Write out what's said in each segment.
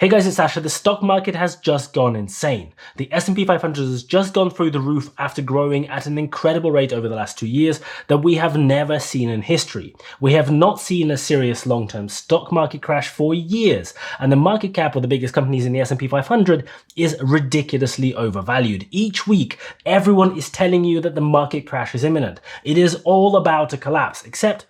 Hey guys, it's Asher. The stock market has just gone insane. The S&P 500 has just gone through the roof after growing at an incredible rate over the last 2 years that we have never seen in history. We have not seen a serious long-term stock market crash for years, and the market cap of the biggest companies in the S&P 500 is ridiculously overvalued. Each week, everyone is telling you that the market crash is imminent. It is all about to collapse, except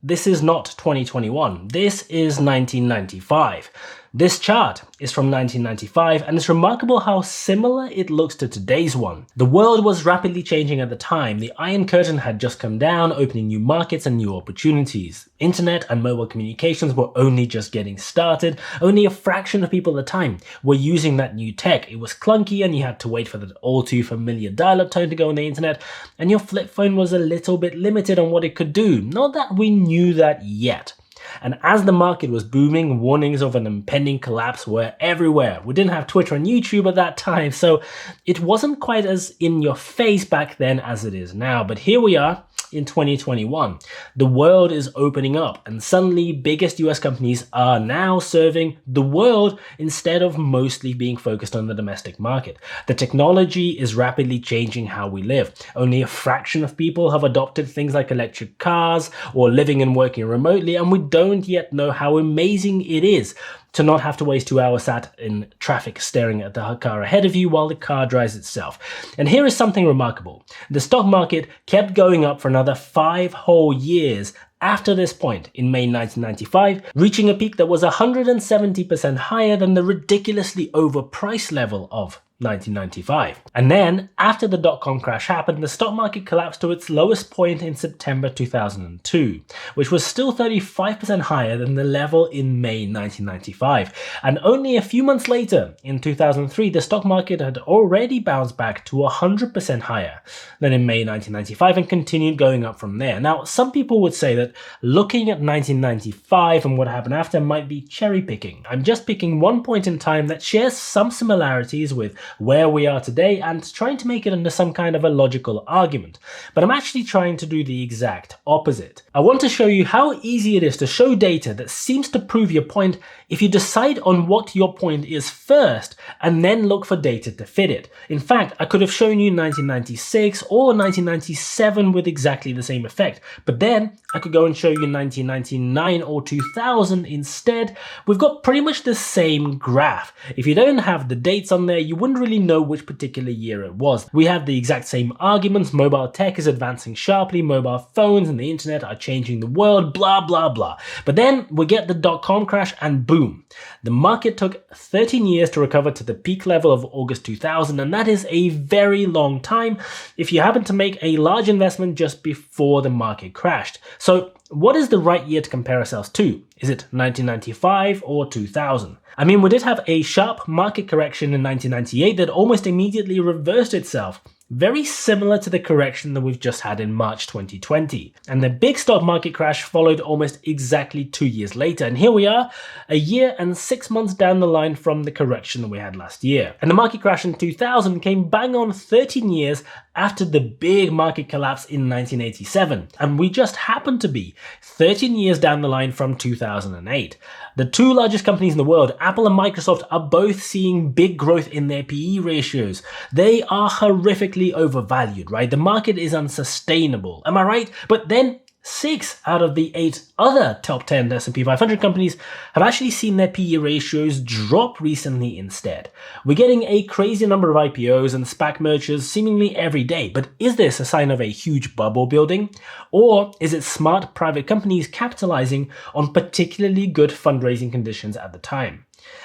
this is not 2021. This is 1995. This chart is from 1995, and it's remarkable how similar it looks to today's one. The world was rapidly changing at the time. The Iron Curtain had just come down, opening new markets and new opportunities. Internet and mobile communications were only just getting started. Only a fraction of people at the time were using that new tech. It was clunky, and you had to wait for that all too familiar dial-up tone to go on the internet, and your flip phone was a little bit limited on what it could do. Not that we knew that yet. And as the market was booming, warnings of an impending collapse were everywhere. We didn't have Twitter and YouTube at that time, so it wasn't quite as in your face back then as it is now. But here we are in 2021. The world is opening up, and suddenly biggest US companies are now serving the world instead of mostly being focused on the domestic market. The technology is rapidly changing how we live. Only a fraction of people have adopted things like electric cars or living and working remotely, and we don't yet know how amazing it is to not have to waste 2 hours sat in traffic staring at the car ahead of you while the car drives itself. And here is something remarkable. The stock market kept going up for another 5 whole years after this point in May 1995, reaching a peak that was 170% higher than the ridiculously overpriced level of 1995. And then, after the dot-com crash happened, the stock market collapsed to its lowest point in September 2002, which was still 35% higher than the level in May 1995. And only a few months later, in 2003, the stock market had already bounced back to 100% higher than in May 1995 and continued going up from there. Now, some people would say that looking at 1995 and what happened after might be cherry picking. I'm just picking one point in time that shares some similarities with where we are today and trying to make it into some kind of a logical argument. But I'm actually trying to do the exact opposite. I want to show you how easy it is to show data that seems to prove your point if you decide on what your point is first and then look for data to fit it. In fact, I could have shown you 1996 or 1997 with exactly the same effect, but then I could go and show you 1999 or 2000 instead. We've got pretty much the same graph. If you don't have the dates on there, you wouldn't really know which particular year it was. We have the exact same arguments. Mobile tech is advancing sharply, mobile phones and the internet are changing the world, blah, blah, blah. But then we get the dot-com crash and boom. The market took 13 years to recover to the peak level of August 2000, and that is a very long time if you happen to make a large investment just before the market crashed. So what is the right year to compare ourselves to? Is it 1995 or 2000? I mean, we did have a sharp market correction in 1998 that almost immediately reversed itself. Very similar to the correction that we've just had in March 2020. And the big stock market crash followed almost exactly 2 years later. And here we are, a year and 6 months down the line from the correction that we had last year. And the market crash in 2000 came bang on 13 years after the big market collapse in 1987. And we just happened to be 13 years down the line from 2008. The two largest companies in the world, Apple and Microsoft, are both seeing big growth in their PE ratios. They are horrifically overvalued, right? The market is unsustainable. Am I right? But then 6 out of the 8 other top 10 S&P 500 companies have actually seen their PE ratios drop recently instead. We're getting a crazy number of IPOs and SPAC mergers seemingly every day, but is this a sign of a huge bubble building? Or is it smart private companies capitalizing on particularly good fundraising conditions at the time?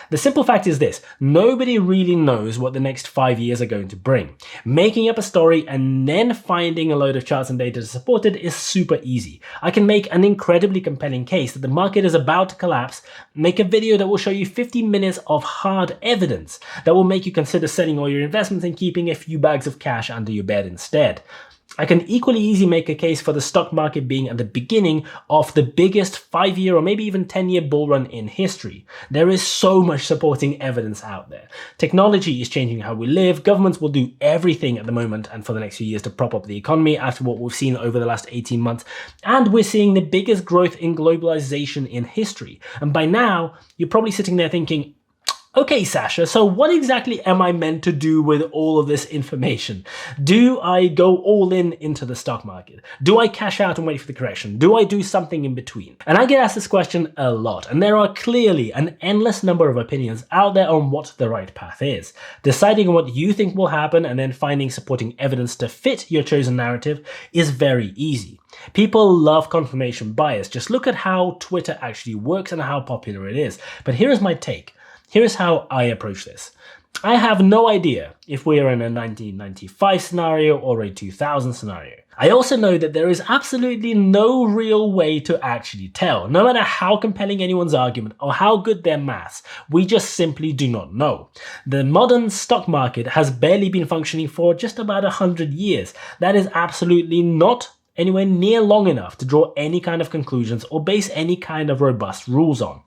The simple fact is this: nobody really knows what the next 5 years are going to bring. Making up a story and then finding a load of charts and data to support it is super easy. I can make an incredibly compelling case that the market is about to collapse, make a video that will show you 50 minutes of hard evidence that will make you consider selling all your investments and keeping a few bags of cash under your bed instead. I can equally easily make a case for the stock market being at the beginning of the biggest 5-year or maybe even 10-year bull run in history. There is so much supporting evidence out there. Technology is changing how we live. Governments will do everything at the moment and for the next few years to prop up the economy after what we've seen over the last 18 months. And we're seeing the biggest growth in globalization in history. And by now, you're probably sitting there thinking, Okay, Sasha, so what exactly am I meant to do with all of this information? Do I go all in into the stock market? Do I cash out and wait for the correction? Do I do something in between? And I get asked this question a lot, and there are clearly an endless number of opinions out there on what the right path is. Deciding on what you think will happen and then finding supporting evidence to fit your chosen narrative is very easy. People love confirmation bias. Just look at how Twitter actually works and how popular it is. But here is my take. Here's how I approach this. I have no idea if we are in a 1995 scenario or a 2000 scenario. I also know that there is absolutely no real way to actually tell. No matter how compelling anyone's argument or how good their maths, we just simply do not know. The modern stock market has barely been functioning for just about 100 years. That is absolutely not anywhere near long enough to draw any kind of conclusions or base any kind of robust rules on.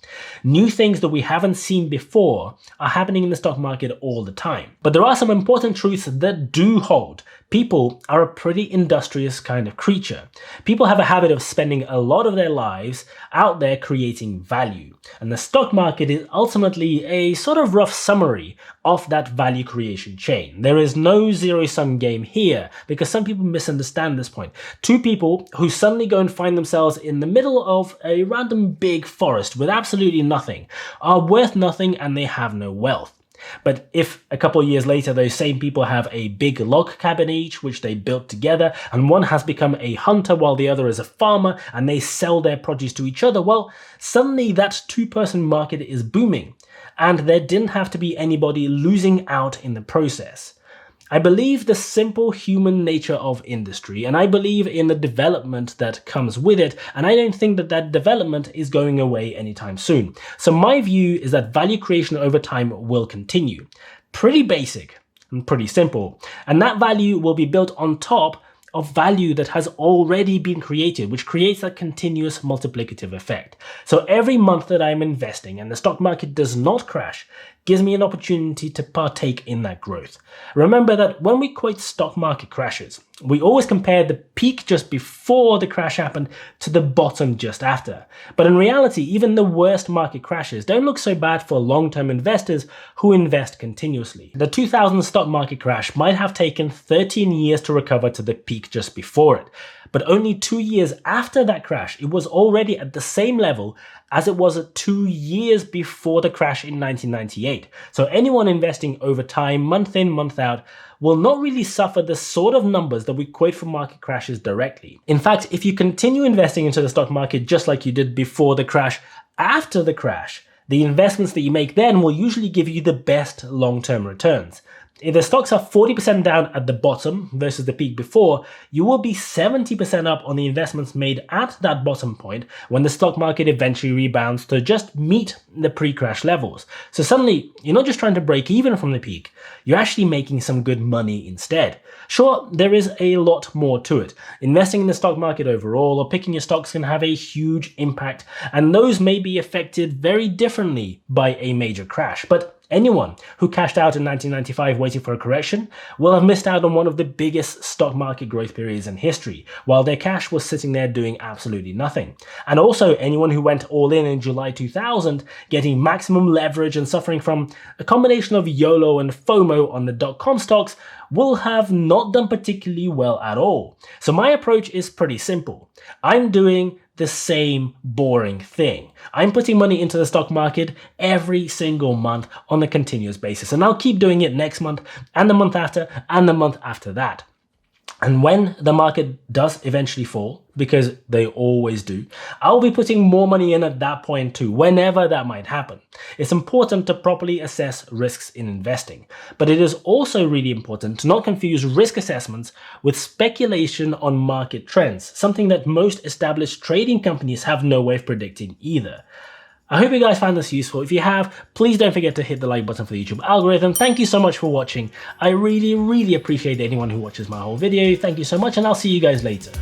New things that we haven't seen before are happening in the stock market all the time. But there are some important truths that do hold. People are a pretty industrious kind of creature. People have a habit of spending a lot of their lives out there creating value. And the stock market is ultimately a sort of rough summary of that value creation chain. There is no zero-sum game here because some people misunderstand this point. Two people who suddenly go and find themselves in the middle of a random big forest with absolutely nothing are worth nothing and they have no wealth. But if a couple of years later those same people have a big log cabin each which they built together and one has become a hunter while the other is a farmer and they sell their produce to each other, well, suddenly that two-person market is booming and there didn't have to be anybody losing out in the process. I believe the simple human nature of industry, and I believe in the development that comes with it, and I don't think that that development is going away anytime soon. So my view is that value creation over time will continue. Pretty basic and pretty simple. And that value will be built on top of value that has already been created, which creates that continuous multiplicative effect. So every month that I'm investing and the stock market does not crash gives me an opportunity to partake in that growth. Remember that when we quote stock market crashes, we always compare the peak just before the crash happened to the bottom just after. But in reality, even the worst market crashes don't look so bad for long-term investors who invest continuously. The 2000 stock market crash might have taken 13 years to recover to the peak just before it. But only 2 years after that crash, it was already at the same level as it was 2 years before the crash in 1998. So anyone investing over time, month in, month out, will not really suffer the sort of numbers that we quote from market crashes directly. In fact, if you continue investing into the stock market just like you did before the crash, after the crash, the investments that you make then will usually give you the best long-term returns. If the stocks are 40% down at the bottom versus the peak before, you will be 70% up on the investments made at that bottom point when the stock market eventually rebounds to just meet the pre-crash levels. So suddenly, you're not just trying to break even from the peak, you're actually making some good money instead. Sure, there is a lot more to it. Investing in the stock market overall or picking your stocks can have a huge impact, and those may be affected very differently by a major crash. But anyone who cashed out in 1995 waiting for a correction will have missed out on one of the biggest stock market growth periods in history, while their cash was sitting there doing absolutely nothing. And also anyone who went all in July 2000, getting maximum leverage and suffering from a combination of YOLO and FOMO on the dot-com stocks will have not done particularly well at all. So my approach is pretty simple. I'm doing the same boring thing. I'm putting money into the stock market every single month on a continuous basis, and I'll keep doing it next month and the month after and the month after that. And when the market does eventually fall, because they always do, I'll be putting more money in at that point too, whenever that might happen. It's important to properly assess risks in investing, but it is also really important to not confuse risk assessments with speculation on market trends, something that most established trading companies have no way of predicting either. I hope you guys found this useful. If you have, please don't forget to hit the like button for the YouTube algorithm. Thank you so much for watching. I really appreciate anyone who watches my whole video. Thank you so much, and I'll see you guys later.